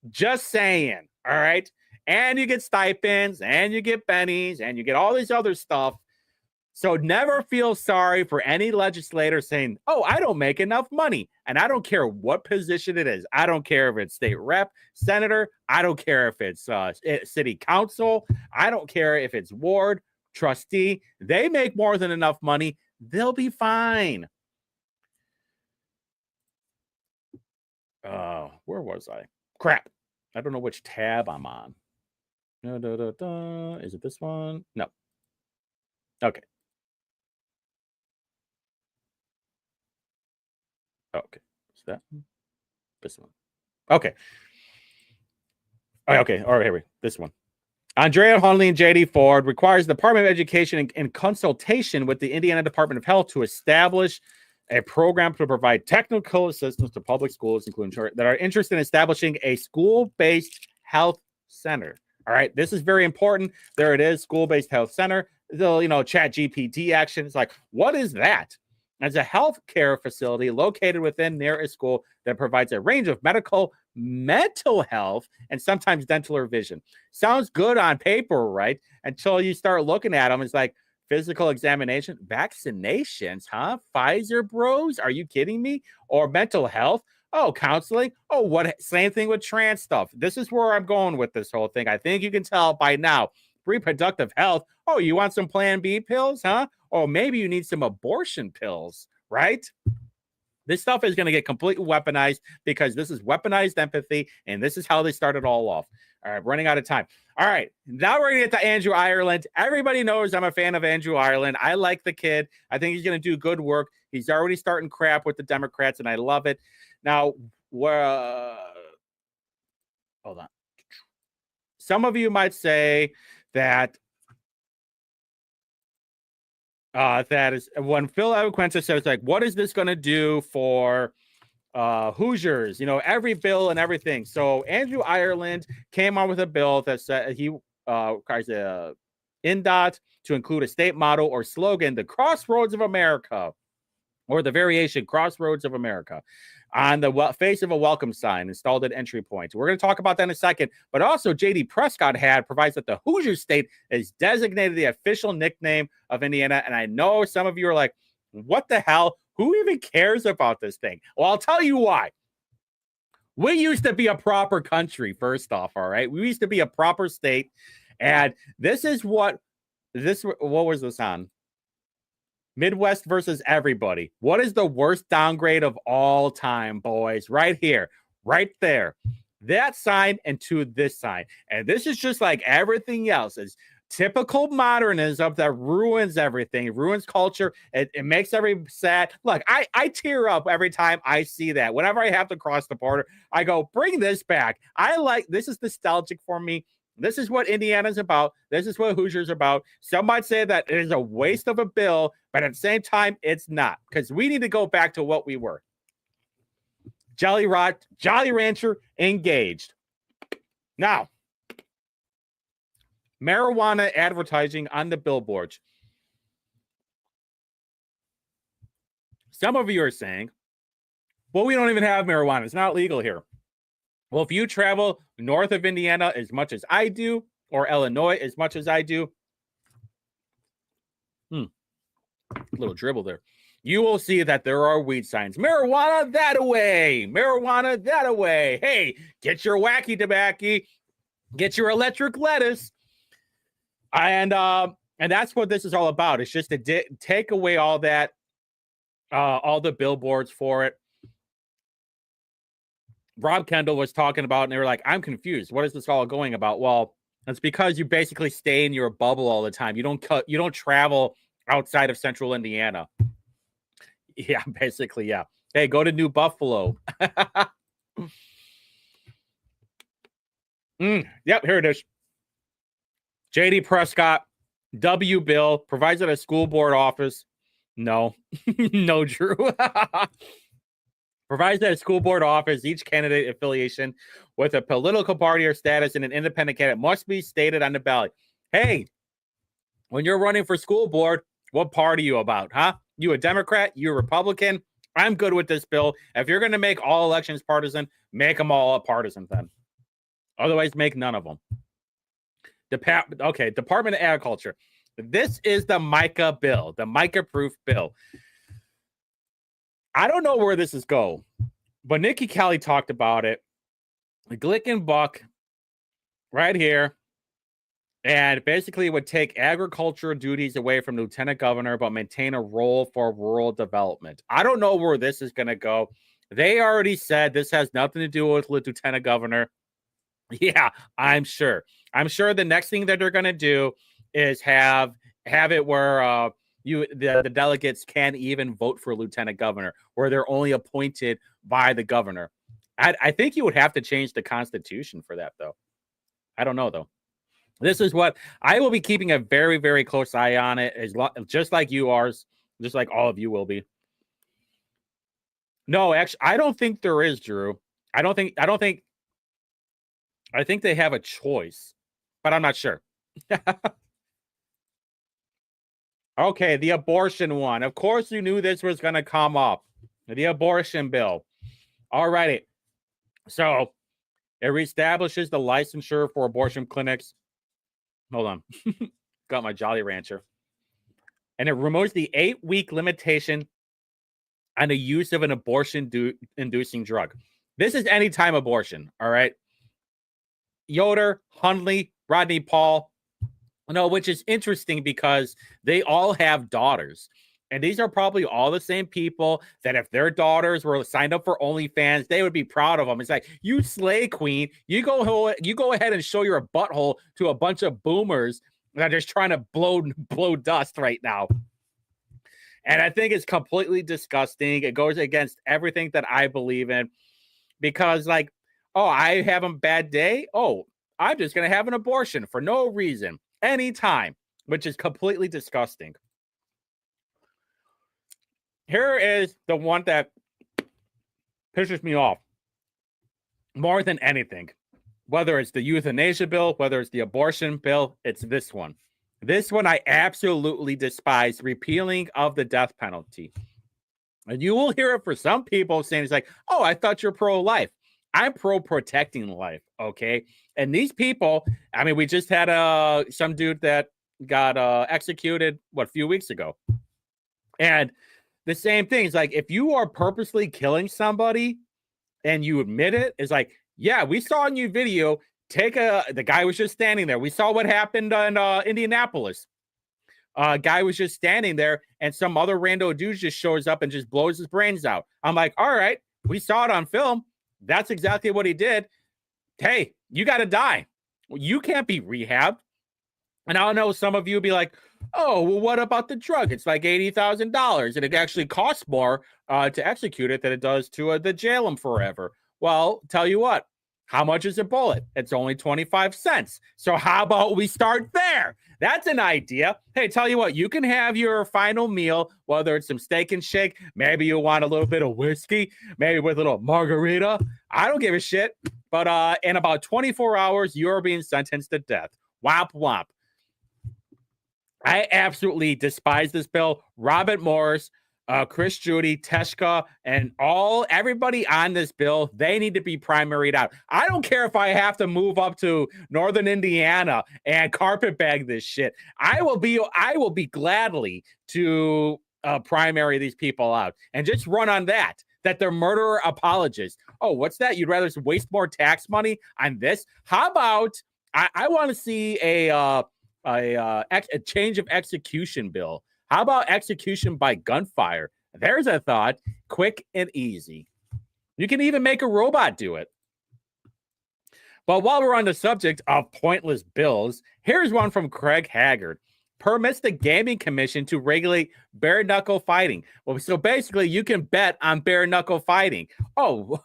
Just saying. All right. And you get stipends, and you get bennies, and you get all this other stuff. So never feel sorry for any legislator saying, oh, I don't make enough money. And I don't care what position it is. I don't care if it's state rep, senator. I don't care if it's city council. I don't care if it's ward, trustee. They make more than enough money. They'll be fine. Where was I? Crap. I don't know which tab I'm on. Is it this one? No. Okay. Okay. Is that one? This one? Okay. Okay. All right. Here we go. This one. Andrea Hunley and JD Ford requires the Department of Education in consultation with the Indiana Department of Health to establish a program to provide technical assistance to public schools, including that are interested in establishing a school-based health center. All right, this is very important. There it is, school-based health center. The Chat GPT action. It's like, what is that? It's a healthcare facility located within near a school that provides a range of medical, mental health, and sometimes dental or vision. Sounds good on paper, right? Until you start looking at them, it's like physical examination, vaccinations, huh? Pfizer bros? Are you kidding me? Or mental health? Oh, counseling? Oh, what? Same thing with trans stuff. This is where I'm going with this whole thing. I think you can tell by now. Reproductive health. Oh, you want some Plan B pills, huh? Or maybe you need some abortion pills, right? This stuff is going to get completely weaponized because this is weaponized empathy, and this is how they started all off. All right, running out of time. All right, now we're going to get to Andrew Ireland. Everybody knows I'm a fan of Andrew Ireland. I like the kid. I think he's going to do good work. He's already starting crap with the Democrats, and I love it. Now, hold on. Some of you might say that that is when Phil Eloquenza says, like, what is this going to do for Hoosiers? Every bill and everything. So Andrew Ireland came on with a bill that said he requires INDOT to include a state motto or slogan, the Crossroads of America, or the variation Crossroads of America, on the face of a welcome sign installed at entry points. We're going to talk about that in a second. But also, J.D. Prescott provides that the Hoosier State is designated the official nickname of Indiana. And I know some of you are like, what the hell? Who even cares about this thing? Well, I'll tell you why. We used to be a proper country, first off, all right? We used to be a proper state. And this is what was this on? Midwest versus everybody. What is the worst downgrade of all time, boys? Right here, right there. That sign and to this sign. And this is just like everything else. It's typical modernism that ruins everything, ruins culture. It makes everybody sad. Look, I tear up every time I see that. Whenever I have to cross the border, I go, bring this back. This is nostalgic for me. This is what Indiana's about. This is what Hoosiers are about. Some might say that it is a waste of a bill, but at the same time, it's not, because we need to go back to what we were. Jolly Rancher engaged. Now, marijuana advertising on the billboards. Some of you are saying, well, we don't even have marijuana. It's not legal here. Well, if you travel north of Indiana as much as I do, or Illinois as much as I do, little dribble there, you will see that there are weed signs. Marijuana that away. Marijuana that away. Hey, get your wacky tobacco. Get your electric lettuce. And that's what this is all about. It's just to take away all that, all the billboards for it. Rob Kendall was talking about, and they were like, I'm confused. What is this all going about? Well, it's because you basically stay in your bubble all the time. You don't travel outside of central Indiana. Yeah, basically, yeah. Hey, go to New Buffalo. Yep, here it is. J.D. Prescott, W. Bill, provides at a school board office. No, no, Drew. Provides that a school board office, each candidate affiliation with a political party or status in an independent candidate must be stated on the ballot. Hey, when you're running for school board, what party are you about, huh? You a Democrat? You a Republican? I'm good with this bill. If you're going to make all elections partisan, make them all partisan then. Otherwise, make none of them. Department of Agriculture. This is the Micah bill, the Micah-proof bill. I don't know where this is going, but Nikki Kelly talked about it. Glick and Buck right here, and basically would take agricultural duties away from Lieutenant Governor, but maintain a role for rural development. I don't know where this is going to go. They already said this has nothing to do with Lieutenant Governor. Yeah, I'm sure. I'm sure the next thing that they're going to do is have it where the delegates can't even vote for Lieutenant Governor, where they're only appointed by the governor. I think you would have to change the Constitution for that, though. I don't know, though. This is what I will be keeping a very, very close eye on it, just like you are, just like all of you will be. No, actually, I don't think there is, Drew. I think they have a choice, but I'm not sure. Okay, the abortion one. Of course, you knew this was going to come up. The abortion bill. All righty. So it reestablishes the licensure for abortion clinics. Hold on. Got my Jolly Rancher. And it removes the 8-week limitation on the use of an abortion-inducing drug. This is anytime abortion, all right? Yoder, Hundley, Rodney Paul. No, which is interesting because they all have daughters. And these are probably all the same people that if their daughters were signed up for OnlyFans, they would be proud of them. It's like, you slay queen. You go ahead and show your butthole to a bunch of boomers that are just trying to blow dust right now. And I think it's completely disgusting. It goes against everything that I believe in because, like, oh, I have a bad day. Oh, I'm just going to have an abortion for no reason, anytime, which is completely disgusting. Here is the one that pisses me off more than anything. Whether it's the euthanasia bill, whether it's the abortion bill, it's this one. This one I absolutely despise, repealing of the death penalty. And you will hear it for some people saying it's like, oh, I thought you're pro-life. I'm pro-protecting life, okay? And these people, I mean, we just had some dude that got executed, a few weeks ago. And the same thing is like, if you are purposely killing somebody and you admit it, it's like, yeah, we saw in your video, the guy was just standing there. We saw what happened in Indianapolis. Guy was just standing there and some other rando dude just shows up and just blows his brains out. I'm like, all right, we saw it on film. That's exactly what he did. Hey, you got to die. You can't be rehabbed. And I know some of you will be like, oh, well, what about the drug? It's like $80,000 and it actually costs more to execute it than it does to jail him forever. Well, tell you what, how much is a bullet? It's only 25 cents. So how about we start there? That's an idea. Hey, tell you what, you can have your final meal, whether it's some steak and shake, maybe you want a little bit of whiskey, maybe with a little margarita. I don't give a shit. But in about 24 hours, you're being sentenced to death. Womp womp. I absolutely despise this bill. Robert Morris, Chris Judy, Teshka, and everybody on this bill, they need to be primaried out. I don't care if I have to move up to Northern Indiana and carpetbag this shit. I will be gladly to primary these people out and just run on that they're murderer apologists. Oh, what's that? You'd rather waste more tax money on this? How about I want to see a change of execution bill. How about execution by gunfire? There's a thought. Quick and easy. You can even make a robot do it. But while we're on the subject of pointless bills, here's one from Craig Haggard. Permits the Gaming Commission to regulate bare knuckle fighting. Well, so basically you can bet on bare knuckle fighting. Oh,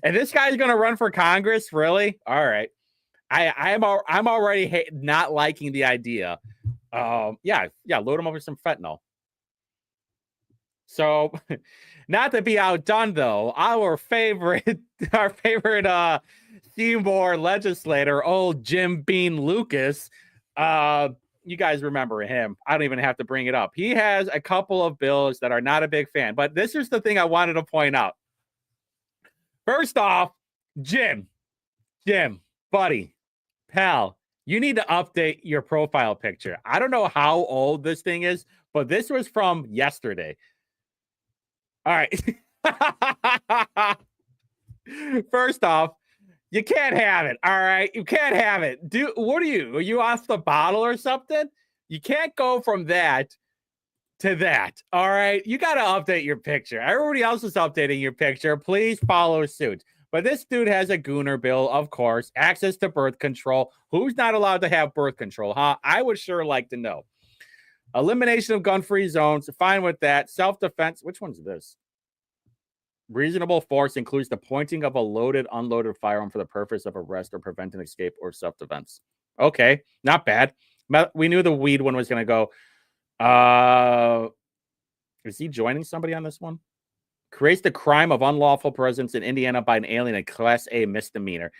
and this guy's going to run for Congress? Really? All right. I'm already not liking the idea. Yeah, load them up with some fentanyl. So, not to be outdone though, our favorite Seymour legislator, old Jim Bean Lucas. You guys remember him. I don't even have to bring it up. He has a couple of bills that are not a big fan, but this is the thing I wanted to point out. First off, Jim, buddy, pal, You need to update your profile picture. I don't know how old this thing is, but this was from yesterday. All right. First off, you can't have it. All right. You can't have it. What are you? Are you off the bottle or something? You can't go from that to that. All right. You got to update your picture. Everybody else is updating your picture. Please follow suit. But this dude has a gooner bill, of course, access to birth control. Who's not allowed to have birth control, huh? I would sure like to know. Elimination of gun-free zones. Fine with that. Self-defense. Which one's this? Reasonable force includes the pointing of a loaded, unloaded firearm for the purpose of arrest or preventing escape or self-defense. Okay, not bad. We knew the weed one was going to go. Is he joining somebody on this one? Creates the crime of unlawful presence in Indiana by an alien, a Class A misdemeanor.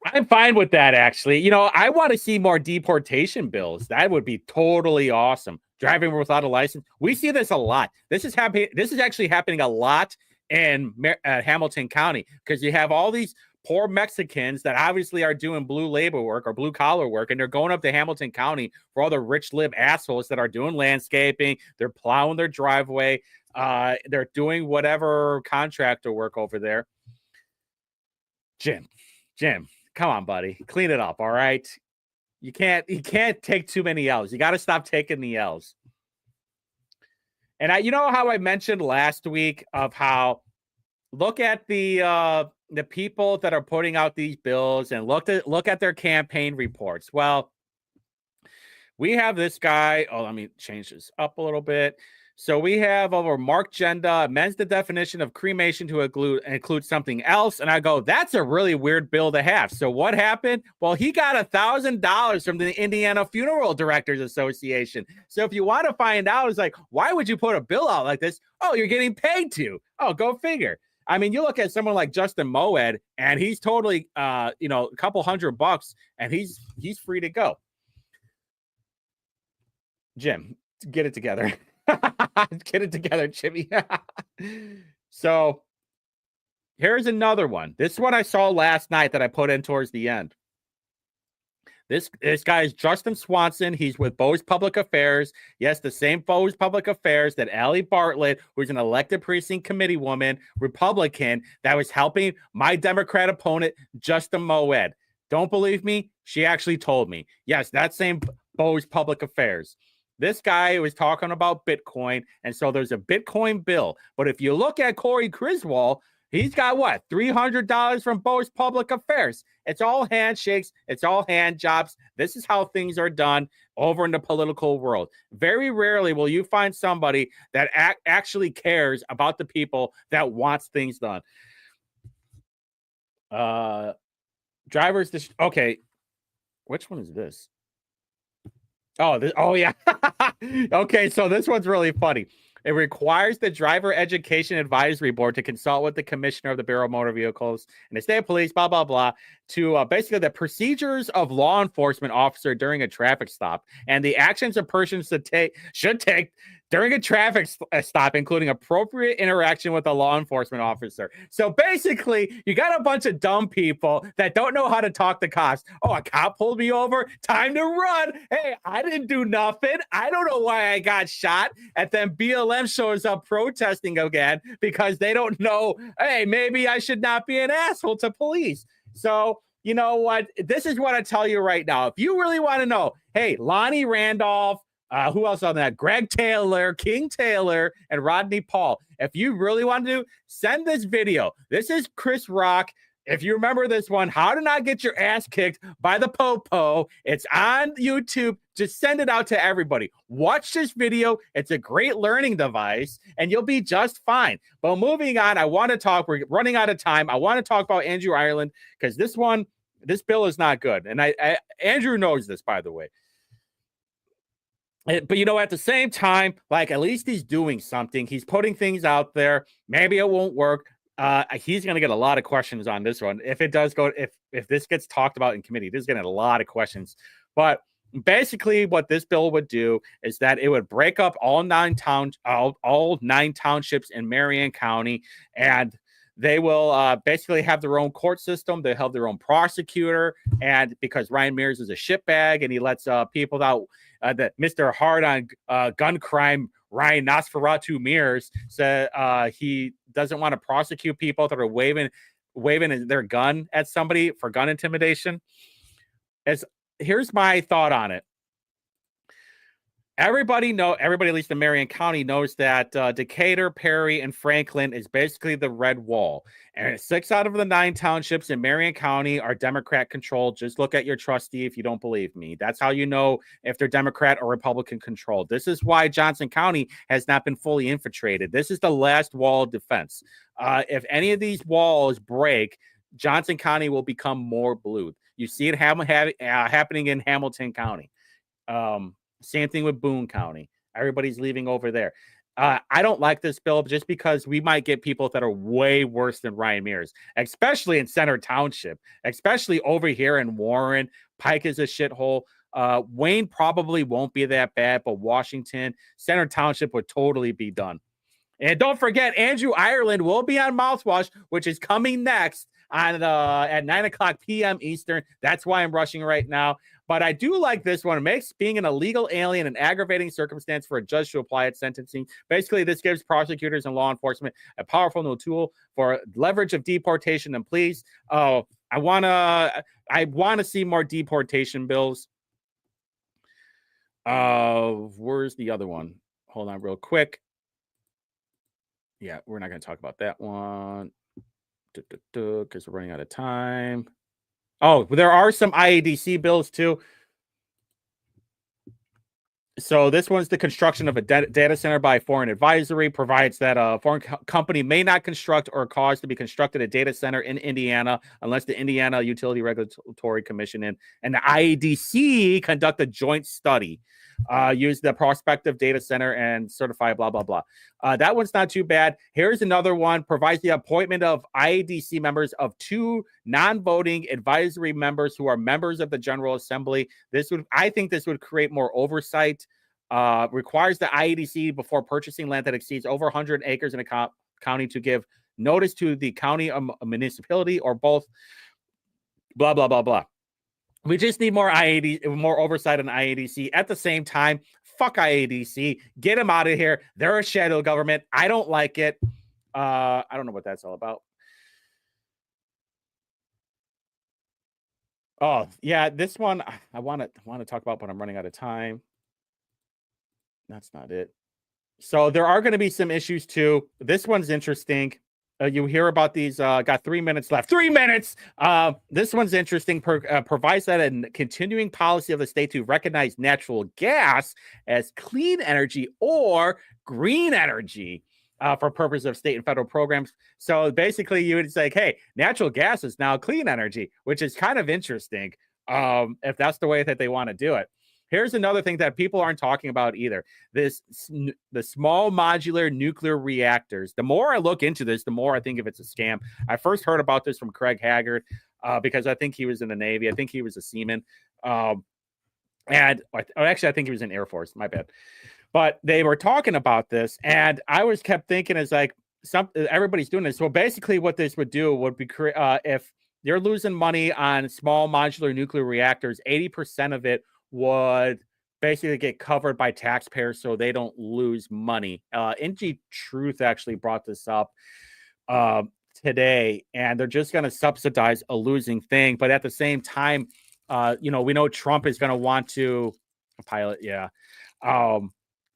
I'm fine with that, actually. You know, I want to see more deportation bills. That would be totally awesome. Driving without a license. We see this a lot. This is happening. This is actually happening a lot in Hamilton County because you have all these poor Mexicans that obviously are doing blue labor work or blue collar work, and they're going up to Hamilton County for all the rich lib assholes that are doing landscaping. They're plowing their driveway. They're doing whatever contractor work over there. Jim, come on, buddy. Clean it up, all right? You can't take too many L's. You got to stop taking the L's. And you know how I mentioned last week of how look at the people that are putting out these bills and look at their campaign reports. Well, we have this guy. Oh, let me change this up a little bit. So we have over Mark Genda amends the definition of cremation to include something else. And I go, that's a really weird bill to have. So what happened? Well, he got $1,000 from the Indiana Funeral Directors Association. So if you want to find out, it's like, why would you put a bill out like this? Oh, you're getting paid to. Oh, go figure. I mean, you look at someone like Justin Moed, and he's totally, a couple $100, and he's free to go. Jim, get it together. Get it together, Jimmy. So here's another one. This one I saw last night that I put in towards the end. This guy is Justin Swanson. He's with Bose Public Affairs. Yes, the same Bose Public Affairs that Allie Bartlett, who's an elected precinct committee woman, Republican, that was helping my Democrat opponent, Justin Moed. Don't believe me? She actually told me. Yes, that same Bose Public Affairs. This guy was talking about Bitcoin, and so there's a Bitcoin bill. But if you look at Corey Griswold, he's got what? $300 from Bose Public Affairs. It's all handshakes. It's all hand jobs. This is how things are done over in the political world. Very rarely will you find somebody that actually cares about the people that wants things done. Okay. Which one is this? Oh, yeah. Okay, so this one's really funny. It requires the Driver Education Advisory Board to consult with the Commissioner of the Bureau of Motor Vehicles and the State Police, blah, blah, blah, to basically the procedures of law enforcement officer during a traffic stop and the actions a person should take during a traffic stop, including appropriate interaction with a law enforcement officer. So basically, you got a bunch of dumb people that don't know how to talk to cops. Oh, a cop pulled me over. Time to run. Hey, I didn't do nothing. I don't know why I got shot. And then BLM shows up protesting again because they don't know, hey, maybe I should not be an asshole to police. So, you know what? This is what I tell you right now. If you really want to know, hey, Lonnie Randolph, who else on that? Greg Taylor, King Taylor, and Rodney Paul. If you really want to send this video. This is Chris Rock. If you remember this one, how to not get your ass kicked by the popo. It's on YouTube. Just send it out to everybody. Watch this video. It's a great learning device, and you'll be just fine. But moving on, we're running out of time. I want to talk about Andrew Ireland because this bill is not good. And Andrew knows this, by the way. But, at the same time, like, at least he's doing something. He's putting things out there. Maybe it won't work. He's going to get a lot of questions on this one. If it does go, if this gets talked about in committee, there's going to get a lot of questions. But basically what this bill would do is that it would break up all 9 townships in Marion County. And They will basically have their own court system. They have their own prosecutor. And because Ryan Mears is a shitbag and he lets people out, that Mr. Hard on gun crime, Ryan Nosferatu Mears, said he doesn't want to prosecute people that are waving their gun at somebody for gun intimidation. Here's my thought on it. Everybody, at least in Marion County, knows that Decatur, Perry, and Franklin is basically the red wall. And 6 out of the 9 townships in Marion County are Democrat controlled. Just look at your trustee if you don't believe me. That's how you know if they're Democrat or Republican controlled. This is why Johnson County has not been fully infiltrated. This is the last wall of defense. If any of these walls break, Johnson County will become more blue. You see it happening in Hamilton County. Same thing with Boone County. Everybody's leaving over there. I don't like this bill just because we might get people that are way worse than Ryan Mears, especially in Center Township, especially over here in Warren. Pike is a shithole. Wayne probably won't be that bad, but Washington, Center Township would totally be done. And don't forget, Andrew Ireland will be on Mouthwash, which is coming next on at 9:00 p.m. Eastern. That's why I'm rushing right now. But I do like this one. It makes being an illegal alien an aggravating circumstance for a judge to apply at sentencing. Basically, this gives prosecutors and law enforcement a powerful new tool for leverage of deportation and pleas. I want to see more deportation bills. Where's the other one? Hold on real quick. Yeah, we're not going to talk about that one because we're running out of time. Oh, there are some IADC bills too. So this one's the construction of a data center by foreign advisory, provides that a foreign company may not construct or cause to be constructed a data center in Indiana unless the Indiana Utility Regulatory Commission and the IADC conduct a joint study, use the prospective data center and certify blah, blah, blah. That one's not too bad. Here's another one, provides the appointment of IADC members of 2 non-voting advisory members who are members of the General Assembly. I think this would create more oversight. Requires the IADC before purchasing land that exceeds over 100 acres in a county to give notice to the county municipality or both. Blah, blah, blah, blah. We just need more oversight on IADC. At the same time, fuck IADC. Get them out of here. They're a shadow government. I don't like it. I don't know what that's all about. Oh, yeah, this one I want to talk about, but I'm running out of time. That's not it. So there are going to be some issues too. This one's interesting. You hear about these. Got 3 minutes left. 3 minutes. This one's interesting. Provides that a continuing policy of the state to recognize natural gas as clean energy or green energy for purpose of state and federal programs. So basically, you would say, hey, natural gas is now clean energy, which is kind of interesting if that's the way that they want to do it. Here's another thing that people aren't talking about either. The small modular nuclear reactors. The more I look into this, the more I think if it's a scam. I first heard about this from Craig Haggard because I think he was in the Navy. I think he was a seaman. I think he was in Air Force. My bad. But they were talking about this, and I kept thinking it's like everybody's doing this. So basically what this would do would be if you're losing money on small modular nuclear reactors, 80% of it would basically get covered by taxpayers so they don't lose money. Indy Truth actually brought this up today, and they're just going to subsidize a losing thing. But at the same time, we know Trump is going to want to pilot. Yeah.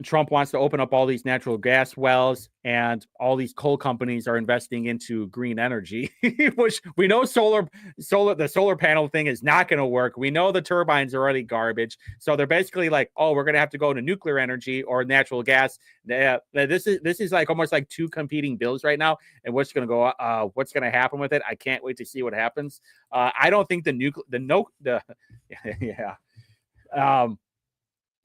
Trump wants to open up all these natural gas wells, and all these coal companies are investing into green energy, which we know the solar panel thing is not going to work. We know the turbines are already garbage. So they're basically like, oh, we're going to have to go to nuclear energy or natural gas. This is like almost like 2 competing bills right now. And what's going to happen with it? I can't wait to see what happens. I don't think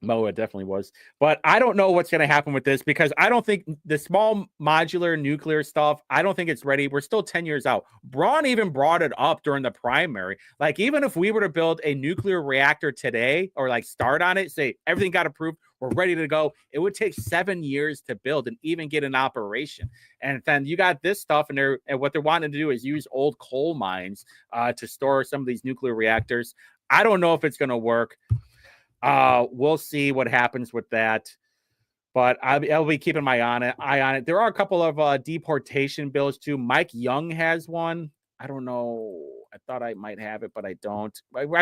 Mo, it definitely was. But I don't know what's going to happen with this because I don't think the small modular nuclear stuff, I don't think it's ready. We're still 10 years out. Braun even brought it up during the primary. Like, even if we were to build a nuclear reactor today or like start on it, say everything got approved, we're ready to go, it would take 7 years to build and even get an operation. And then you got this stuff, and what they're wanting to do is use old coal mines to store some of these nuclear reactors. I don't know if it's going to work. We'll see what happens with that, but I'll be keeping my eye on it. There are a couple of deportation bills too. Mike Young has one. I don't know. I thought I might have it, but I don't.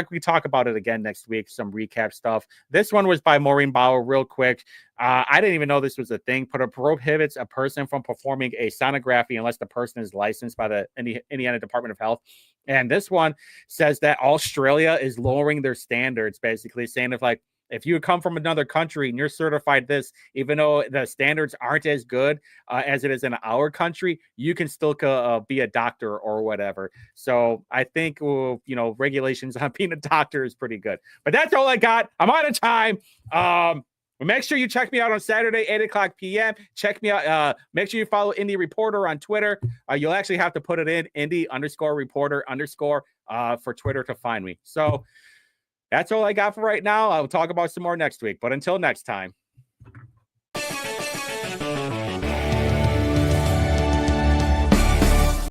We talk about it again next week. Some recap stuff. This one was by Maureen Bauer. Real quick. I didn't even know this was a thing. But it prohibits a person from performing a sonography unless the person is licensed by the Indiana Department of Health. And this one says that Australia is lowering their standards, basically saying if you come from another country and you're certified this, even though the standards aren't as good as it is in our country, you can still be a doctor or whatever. So I think, regulations on being a doctor is pretty good. But that's all I got. I'm out of time. Make sure you check me out on Saturday, 8:00 p.m. Check me out. Make sure you follow Indy Reporter on Twitter. You'll actually have to put it in Indy_Reporter_ for Twitter to find me. So that's all I got for right now. I'll talk about some more next week. But until next time.